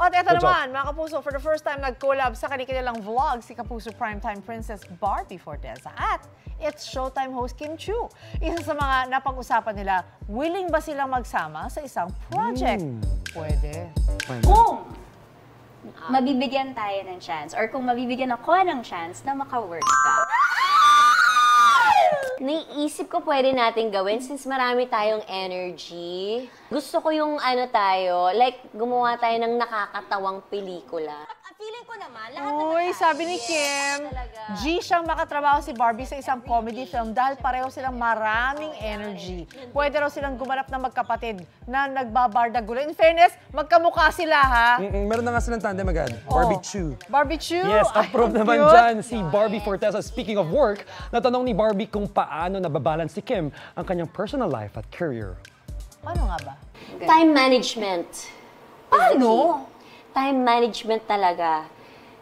At eto Good job. naman, mga Kapuso, for the first time nag-collab sa kanilang vlog si Kapuso Primetime Princess Barbie Forteza at It's Showtime host Kim Chiu. Isa sa mga napag-usapan nila, willing ba silang magsama sa isang project? Pwede. Kung mabibigyan tayo ng chance or kung mabibigyan ako ng chance na maka-work ka. Naiisip ko pwede natin gawin since marami tayong energy. Gusto ko yung like gumawa tayo ng nakakatawang pelikula. Feeling ko naman, lahat Uy, sabi ni Kim, G siyang makatrabaho si Barbie sa isang comedy film dahil pareho silang maraming energy. Pwede raw silang gumanap ng magkapatid na nagbabardagulo. In fairness, magkamukha sila, ha? Meron na nga silang tandem agad. Barbie Chu. Barbie Chu? Yes, Ay, approve naman cute. dyan si Barbie Forteza. Speaking of work, natanong ni Barbie kung paano nababalance si Kim ang kanyang personal life at career. Paano nga ba? Time management. Paano? Time management talaga.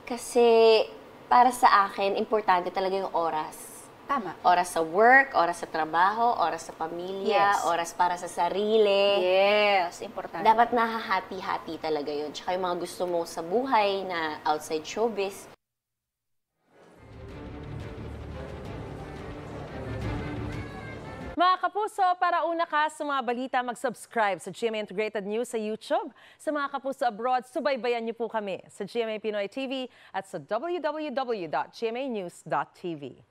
Kasi para sa akin, importante talaga yung oras. Tama. Oras sa work, oras sa trabaho, oras sa pamilya, Yes. oras para sa sarili. Yes, importante. Dapat nahahati-hati talaga yun. Tsaka yung mga gusto mo sa buhay na outside showbiz. Mga Kapuso, para una ka sa mga balita, mag-subscribe sa GMA Integrated News sa YouTube. Sa mga Kapuso abroad, subaybayan niyo po kami sa GMA Pinoy TV at sa www.gmanews.tv.